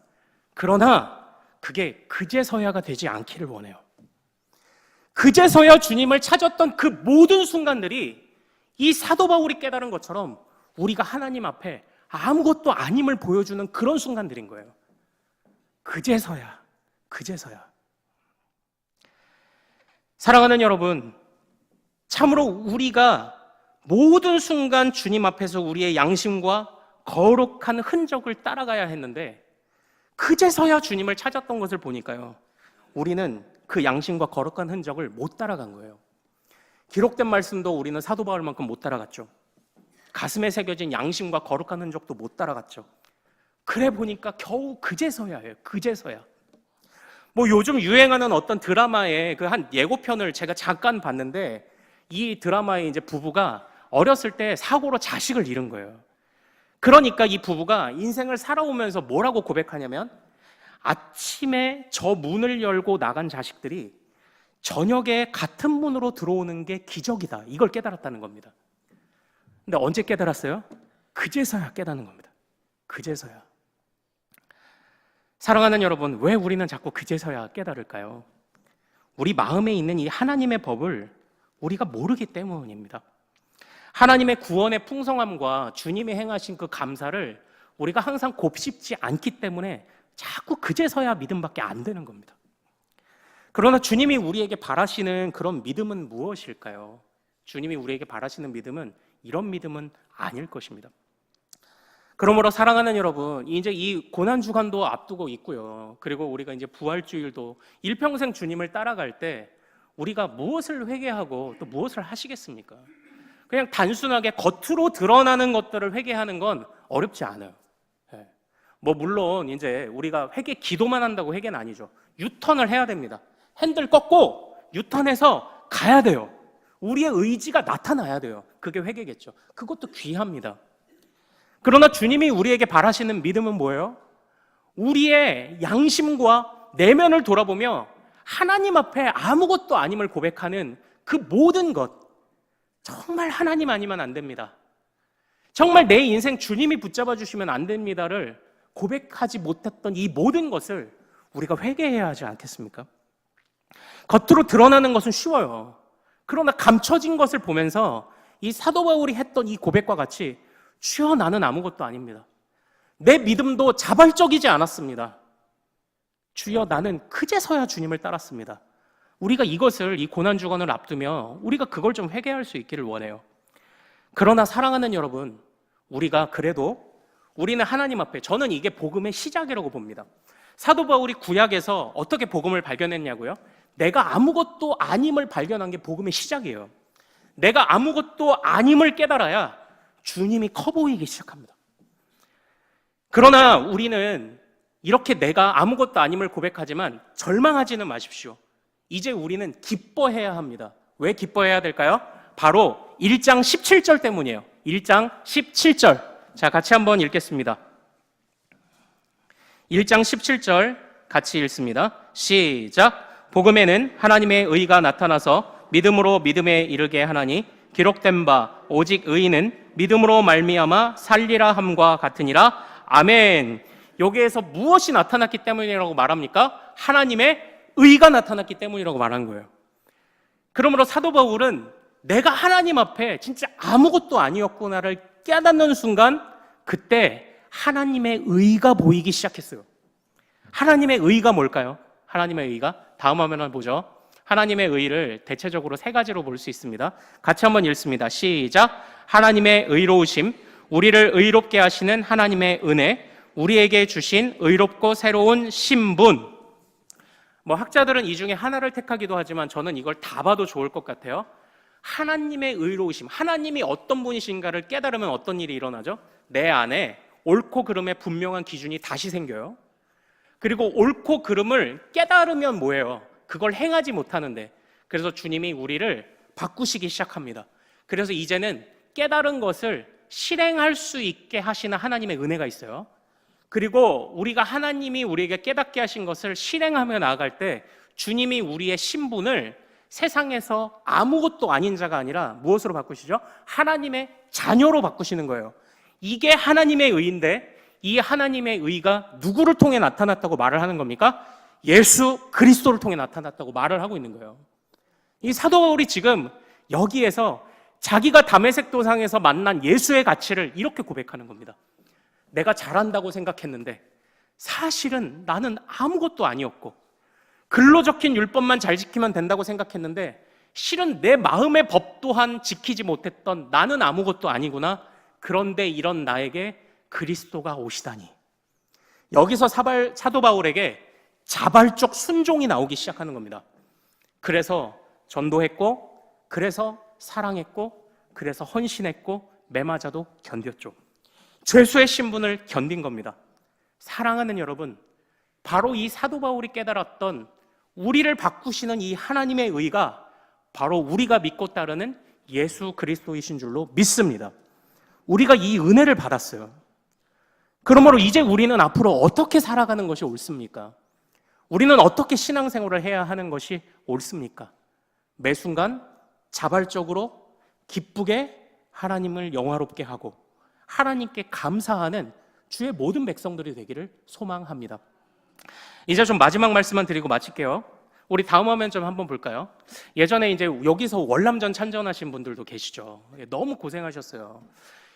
그러나 그게 그제서야가 되지 않기를 원해요. 그제서야 주님을 찾았던 그 모든 순간들이 이 사도 바울이 깨달은 것처럼 우리가 하나님 앞에 아무것도 아님을 보여주는 그런 순간들인 거예요. 그제서야. 사랑하는 여러분, 참으로 우리가 모든 순간 주님 앞에서 우리의 양심과 거룩한 흔적을 따라가야 했는데, 그제서야 주님을 찾았던 것을 보니까요, 우리는 그 양심과 거룩한 흔적을 못 따라간 거예요. 기록된 말씀도 우리는 사도 바울만큼 못 따라갔죠. 가슴에 새겨진 양심과 거룩한 흔적도 못 따라갔죠. 그래 보니까 겨우 그제서야예요. 그제서야. 요즘 유행하는 어떤 드라마의 그 한 예고편을 제가 잠깐 봤는데, 이 드라마의 이제 부부가 어렸을 때 사고로 자식을 잃은 거예요. 그러니까 이 부부가 인생을 살아오면서 뭐라고 고백하냐면, 아침에 저 문을 열고 나간 자식들이 저녁에 같은 문으로 들어오는 게 기적이다, 이걸 깨달았다는 겁니다. 근데 언제 깨달았어요? 그제서야 깨닫는 겁니다. 그제서야. 사랑하는 여러분, 왜 우리는 자꾸 그제서야 깨달을까요? 우리 마음에 있는 이 하나님의 법을 우리가 모르기 때문입니다. 하나님의 구원의 풍성함과 주님이 행하신 그 감사를 우리가 항상 곱씹지 않기 때문에 자꾸 그제서야 믿음밖에 안 되는 겁니다. 그러나 주님이 우리에게 바라시는 그런 믿음은 무엇일까요? 주님이 우리에게 바라시는 믿음은 이런 믿음은 아닐 것입니다. 그러므로 사랑하는 여러분, 이제 이 고난주간도 앞두고 있고요. 그리고 우리가 이제 부활주일도 일평생 주님을 따라갈 때 우리가 무엇을 회개하고 또 무엇을 하시겠습니까? 그냥 단순하게 겉으로 드러나는 것들을 회개하는 건 어렵지 않아요. 물론 이제 우리가 회개 기도만 한다고 회개는 아니죠. 유턴을 해야 됩니다. 핸들 꺾고 유턴해서 가야 돼요. 우리의 의지가 나타나야 돼요. 그게 회개겠죠. 그것도 귀합니다. 그러나 주님이 우리에게 바라시는 믿음은 뭐예요? 우리의 양심과 내면을 돌아보며 하나님 앞에 아무것도 아님을 고백하는 그 모든 것, 정말 하나님 아니면 안 됩니다. 정말 내 인생 주님이 붙잡아 주시면 안 됩니다를 고백하지 못했던 이 모든 것을 우리가 회개해야 하지 않겠습니까? 겉으로 드러나는 것은 쉬워요. 그러나 감춰진 것을 보면서 이 사도 바울이 했던 이 고백과 같이, 주여 나는 아무것도 아닙니다. 내 믿음도 자발적이지 않았습니다. 주여 나는 그제서야 주님을 따랐습니다. 우리가 이것을, 이 고난주간을 앞두며 우리가 그걸 좀 회개할 수 있기를 원해요. 그러나 사랑하는 여러분, 우리가 그래도 우리는 하나님 앞에, 저는 이게 복음의 시작이라고 봅니다. 사도 바울이 구약에서 어떻게 복음을 발견했냐고요? 내가 아무것도 아님을 발견한 게 복음의 시작이에요. 내가 아무것도 아님을 깨달아야 주님이 커 보이기 시작합니다. 그러나 우리는 이렇게 내가 아무것도 아님을 고백하지만 절망하지는 마십시오. 이제 우리는 기뻐해야 합니다. 왜 기뻐해야 될까요? 바로 1장 17절 때문이에요. 1장 17절. 자, 같이 한번 읽겠습니다. 1장 17절 같이 읽습니다. 시작. 복음에는 하나님의 의가 나타나서 믿음으로 믿음에 이르게 하나니 기록된 바 오직 의인은 믿음으로 말미암아 살리라 함과 같으니라. 아멘. 여기에서 무엇이 나타났기 때문이라고 말합니까? 하나님의 의가 나타났기 때문이라고 말한 거예요. 그러므로 사도 바울은 내가 하나님 앞에 진짜 아무것도 아니었구나를 깨닫는 순간, 그때 하나님의 의가 보이기 시작했어요. 하나님의 의가 뭘까요? 하나님의 의가 다음 화면을 보죠. 하나님의 의를 대체적으로 세 가지로 볼 수 있습니다. 같이 한번 읽습니다. 시작. 하나님의 의로우심, 우리를 의롭게 하시는 하나님의 은혜, 우리에게 주신 의롭고 새로운 신분. 뭐 학자들은 이 중에 하나를 택하기도 하지만 저는 이걸 다 봐도 좋을 것 같아요. 하나님의 의로우심, 하나님이 어떤 분이신가를 깨달으면 어떤 일이 일어나죠? 내 안에 옳고 그름의 분명한 기준이 다시 생겨요. 그리고 옳고 그름을 깨달으면 뭐예요? 그걸 행하지 못하는데, 그래서 주님이 우리를 바꾸시기 시작합니다. 그래서 이제는 깨달은 것을 실행할 수 있게 하시는 하나님의 은혜가 있어요. 그리고 우리가 하나님이 우리에게 깨닫게 하신 것을 실행하며 나아갈 때 주님이 우리의 신분을 세상에서 아무것도 아닌 자가 아니라 무엇으로 바꾸시죠? 하나님의 자녀로 바꾸시는 거예요. 이게 하나님의 의인데, 이 하나님의 의가 누구를 통해 나타났다고 말을 하는 겁니까? 예수 그리스도를 통해 나타났다고 말을 하고 있는 거예요. 이 사도 바울이 지금 여기에서 자기가 다메섹 도상에서 만난 예수의 가치를 이렇게 고백하는 겁니다. 내가 잘한다고 생각했는데 사실은 나는 아무것도 아니었고, 글로 적힌 율법만 잘 지키면 된다고 생각했는데 실은 내 마음의 법 또한 지키지 못했던 나는 아무것도 아니구나. 그런데 이런 나에게 그리스도가 오시다니. 여기서 사도 바울에게 자발적 순종이 나오기 시작하는 겁니다. 그래서 전도했고, 그래서 사랑했고, 그래서 헌신했고, 매맞아도 견뎠죠. 죄수의 신분을 견딘 겁니다. 사랑하는 여러분, 바로 이 사도 바울이 깨달았던 우리를 바꾸시는 이 하나님의 의가 바로 우리가 믿고 따르는 예수 그리스도이신 줄로 믿습니다. 우리가 이 은혜를 받았어요. 그러므로 이제 우리는 앞으로 어떻게 살아가는 것이 옳습니까? 우리는 어떻게 신앙생활을 해야 하는 것이 옳습니까? 매 순간 자발적으로 기쁘게 하나님을 영화롭게 하고 하나님께 감사하는 주의 모든 백성들이 되기를 소망합니다. 이제 좀 마지막 말씀만 드리고 마칠게요. 우리 다음 화면 좀 한번 볼까요? 예전에 이제 여기서 월남전 참전하신 분들도 계시죠. 너무 고생하셨어요.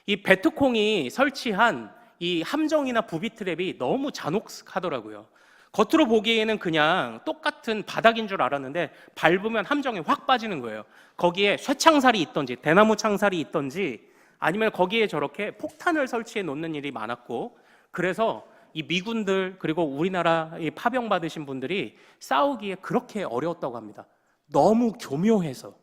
이 베트콩이 설치한 이 함정이나 부비 트랩이 너무 잔혹하더라고요. 겉으로 보기에는 그냥 똑같은 바닥인 줄 알았는데 밟으면 함정에 확 빠지는 거예요. 거기에 쇠창살이 있던지 대나무 창살이 있던지 아니면 거기에 저렇게 폭탄을 설치해 놓는 일이 많았고, 그래서 이 미군들 그리고 우리나라 파병 받으신 분들이 싸우기에 그렇게 어려웠다고 합니다. 너무 교묘해서.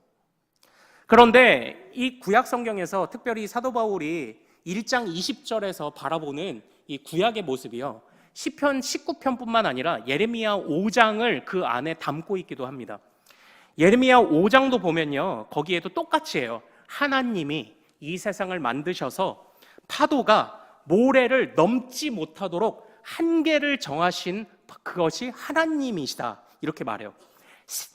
그런데 이 구약 성경에서 특별히 사도 바울이 1장 20절에서 바라보는 이 구약의 모습이요, 시편 19편뿐만 아니라 예레미야 5장을 그 안에 담고 있기도 합니다. 예레미야 5장도 보면요, 거기에도 똑같이 해요. 하나님이 이 세상을 만드셔서 파도가 모래를 넘지 못하도록 한계를 정하신 그것이 하나님이시다, 이렇게 말해요.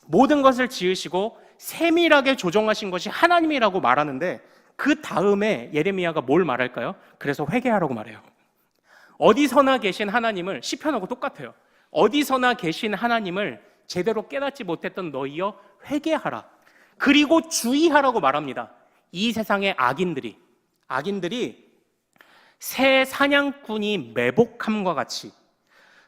모든 것을 지으시고 세밀하게 조정하신 것이 하나님이라고 말하는데 그 다음에 예레미야가 뭘 말할까요? 그래서 회개하라고 말해요. 어디서나 계신 하나님을, 시편하고 똑같아요. 어디서나 계신 하나님을 제대로 깨닫지 못했던 너희여 회개하라. 그리고 주의하라고 말합니다. 이 세상의 악인들이 새 사냥꾼이 매복함과 같이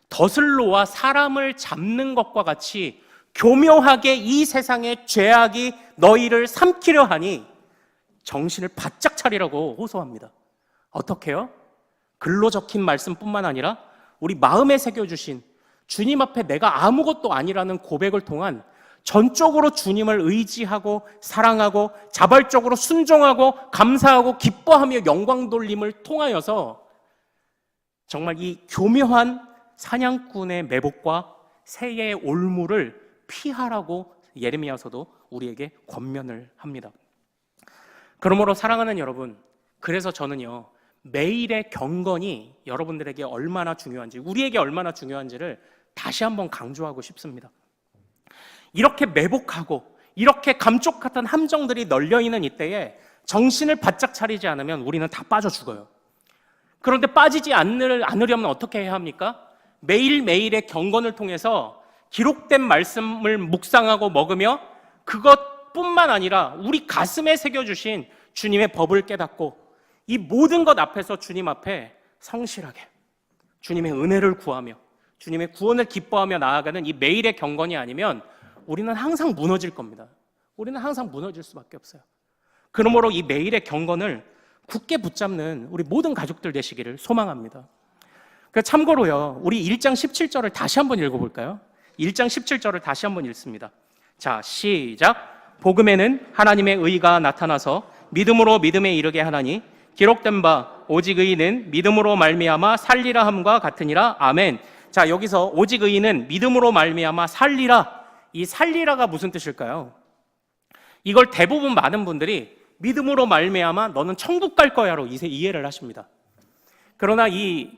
덫을놓아 사람을 잡는 것과 같이 교묘하게 이 세상의 죄악이 너희를 삼키려 하니 정신을 바짝 차리라고 호소합니다. 어떻게요? 글로 적힌 말씀뿐만 아니라 우리 마음에 새겨주신 주님 앞에 내가 아무것도 아니라는 고백을 통한 전적으로 주님을 의지하고 사랑하고 자발적으로 순종하고 감사하고 기뻐하며 영광 돌림을 통하여서 정말 이 교묘한 사냥꾼의 매복과 새의 올무를 피하라고 예레미야서도 우리에게 권면을 합니다. 그러므로 사랑하는 여러분, 그래서 저는요, 매일의 경건이 여러분들에게 얼마나 중요한지, 우리에게 얼마나 중요한지를 다시 한번 강조하고 싶습니다. 이렇게 매복하고 이렇게 감쪽 같은 함정들이 널려있는 이때에 정신을 바짝 차리지 않으면 우리는 다 빠져 죽어요. 그런데 빠지지 않으려면 어떻게 해야 합니까? 매일매일의 경건을 통해서 기록된 말씀을 묵상하고 먹으며 그것뿐만 아니라 우리 가슴에 새겨주신 주님의 법을 깨닫고 이 모든 것 앞에서 주님 앞에 성실하게 주님의 은혜를 구하며 주님의 구원을 기뻐하며 나아가는 이 매일의 경건이 아니면 우리는 항상 무너질 겁니다. 우리는 항상 무너질 수밖에 없어요. 그러므로 이 매일의 경건을 굳게 붙잡는 우리 모든 가족들 되시기를 소망합니다. 참고로요, 우리 1장 17절을 다시 한번 읽어볼까요? 1장 17절을 다시 한번 읽습니다. 자, 시작. 복음에는 하나님의 의가 나타나서 믿음으로 믿음에 이르게 하나니 기록된 바 오직 의인은 믿음으로 말미암아 살리라 함과 같으니라. 아멘. 자, 여기서 오직 의인은 믿음으로 말미암아 살리라. 이 살리라가 무슨 뜻일까요? 이걸 대부분 많은 분들이 믿음으로 말미암아 너는 천국 갈 거야로 이해를 하십니다. 그러나 이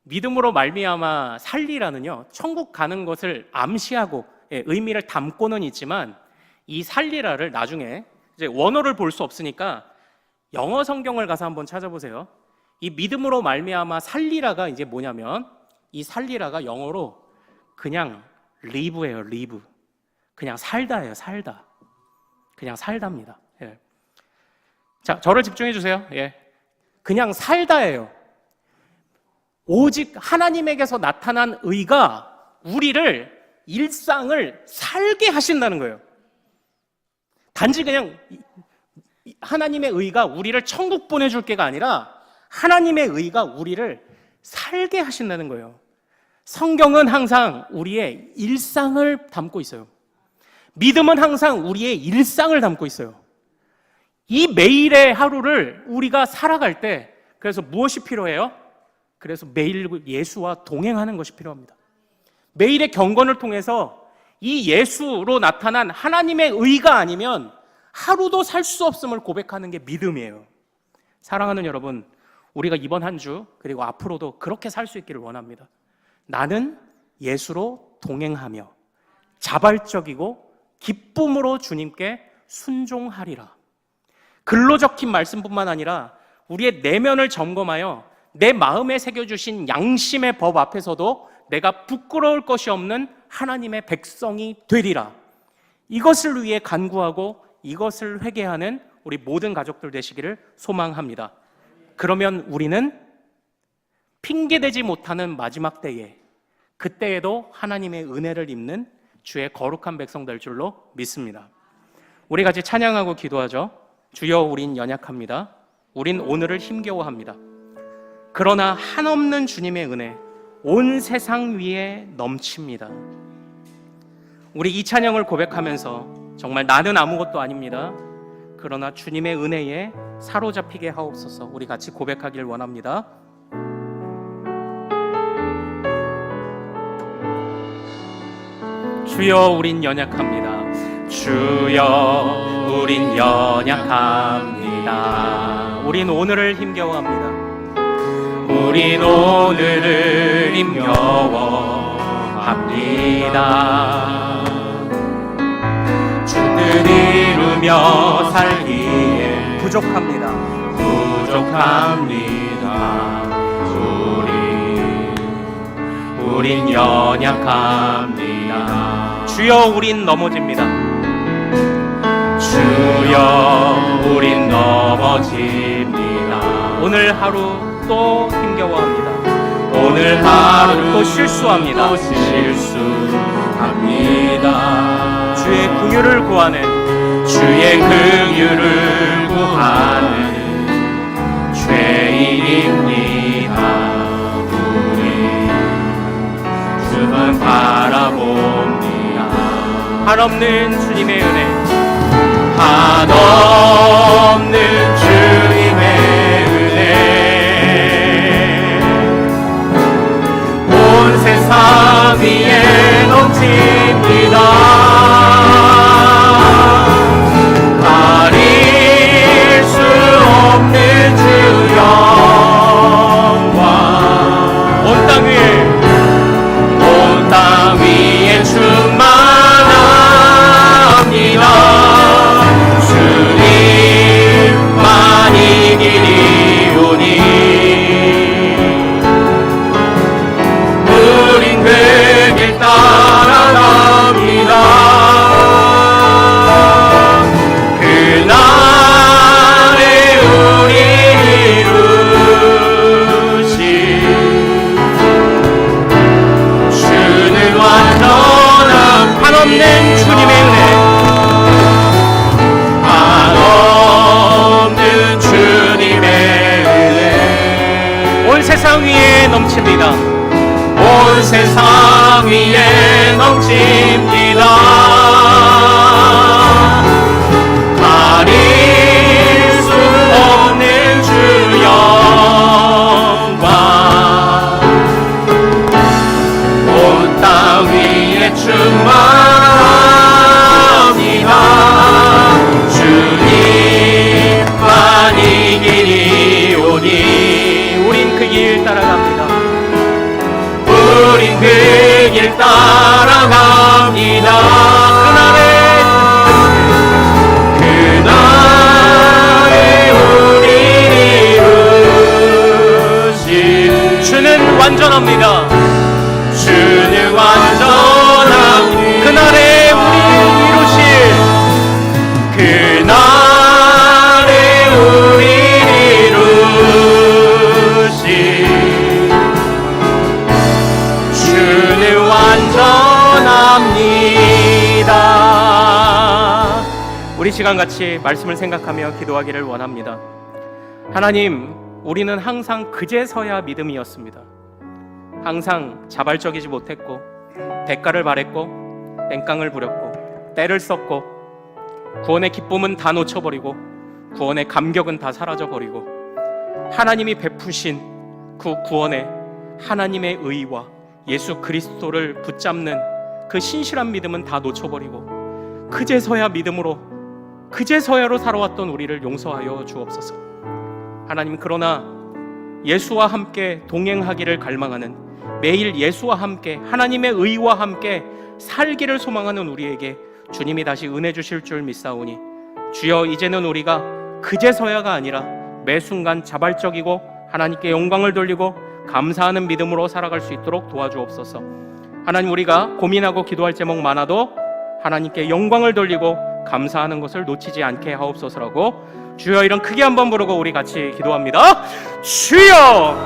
믿음으로 말미암아 살리라는요, 천국 가는 것을 암시하고 의미를 담고는 있지만 이 살리라를 나중에 이제 원어를 볼 수 없으니까 영어 성경을 가서 한번 찾아보세요. 이 믿음으로 말미암아 살리라가 이제 뭐냐면 이 살리라가 영어로 그냥 live예요. live. 그냥 살다예요. 살다. 그냥 살답니다. 예. 자, 저를 집중해 주세요. 예. 그냥 살다예요. 오직 하나님에게서 나타난 의가 우리를 일상을 살게 하신다는 거예요. 단지 그냥 하나님의 의가 우리를 천국 보내줄 게가 아니라 하나님의 의가 우리를 살게 하신다는 거예요. 성경은 항상 우리의 일상을 담고 있어요. 믿음은 항상 우리의 일상을 담고 있어요. 이 매일의 하루를 우리가 살아갈 때 그래서 무엇이 필요해요? 그래서 매일 예수와 동행하는 것이 필요합니다. 매일의 경건을 통해서 이 예수로 나타난 하나님의 의가 아니면 하루도 살 수 없음을 고백하는 게 믿음이에요. 사랑하는 여러분, 우리가 이번 한 주 그리고 앞으로도 그렇게 살 수 있기를 원합니다. 나는 예수로 동행하며 자발적이고 기쁨으로 주님께 순종하리라. 글로 적힌 말씀뿐만 아니라 우리의 내면을 점검하여 내 마음에 새겨주신 양심의 법 앞에서도 내가 부끄러울 것이 없는 하나님의 백성이 되리라. 이것을 위해 간구하고 이것을 회개하는 우리 모든 가족들 되시기를 소망합니다. 그러면 우리는 핑계대지 못하는 마지막 때에 그때에도 하나님의 은혜를 입는 주의 거룩한 백성 될 줄로 믿습니다. 우리 같이 찬양하고 기도하죠. 주여, 우린 연약합니다. 우린 오늘을 힘겨워합니다. 그러나 한없는 주님의 은혜 온 세상 위에 넘칩니다. 우리 이 찬양을 고백하면서 정말 나는 아무것도 아닙니다. 그러나 주님의 은혜에 사로잡히게 하옵소서. 우리 같이 고백하길 원합니다. 주여, 우린 연약합니다. 주여, 우린 연약합니다. 우린 오늘을 힘겨워합니다. 우린 오늘을 힘겨워합니다. 주 뜻 이루며 살기에 부족합니다. 우린 연약합니다. 주여, 우린 넘어집니다. 주여, 우린 넘어집니다. 오늘 하루 또 힘겨워합니다. 오늘 하루 또 실수합니다. 주의 긍휼을 구하는 죄인입니다. 우리 주만 바라봅니다. 한없는 주님의 은혜, 한없는 주님의 은혜 온 세상 위에 넘칩니다. 가릴 수 없는 주 영광 온 땅 위에 충만합니다. 주님만이 길이오니 우린 그 길 따라갑니다. 그날에 우리 이루신 주는 완전한 한없는 주님의 은혜, 한없는 주님의 은혜 온 세상 위에 넘칩니다. 온 세상 땅 위에 넘칩니다. 가릴 수 없는 주 영광 온 땅 위에 충만합니다. 주님만 이 길이 오니 우린 그 길 따라갑니다. 우린 그 길 따라갑니다. 그날에 우리 이루신 주는 완전합니다. 주는 완전합니다. 그날에 우리를 이루실 그날에 우리를 이루신 주는 완전합니다. 우리 시간 같이 말씀을 생각하며 기도하기를 원합니다. 하나님, 우리는 항상 그제서야 믿음이었습니다. 항상 자발적이지 못했고 대가를 바랬고 땡깡을 부렸고 때를 썼고 구원의 기쁨은 다 놓쳐버리고 구원의 감격은 다 사라져버리고 하나님이 베푸신 그 구원에 하나님의 의와 예수 그리스도를 붙잡는 그 신실한 믿음은 다 놓쳐버리고 그제서야 믿음으로 그제서야로 살아왔던 우리를 용서하여 주옵소서. 하나님, 그러나 예수와 함께 동행하기를 갈망하는 매일 예수와 함께 하나님의 의와 함께 살기를 소망하는 우리에게 주님이 다시 은혜 주실 줄 믿사오니 주여, 이제는 우리가 그제서야가 아니라 매 순간 자발적이고 하나님께 영광을 돌리고 감사하는 믿음으로 살아갈 수 있도록 도와주옵소서. 하나님, 우리가 고민하고 기도할 제목 많아도 하나님께 영광을 돌리고 감사하는 것을 놓치지 않게 하옵소서라고 주여 이름 크게 한번 부르고 우리 같이 기도합니다. 주여!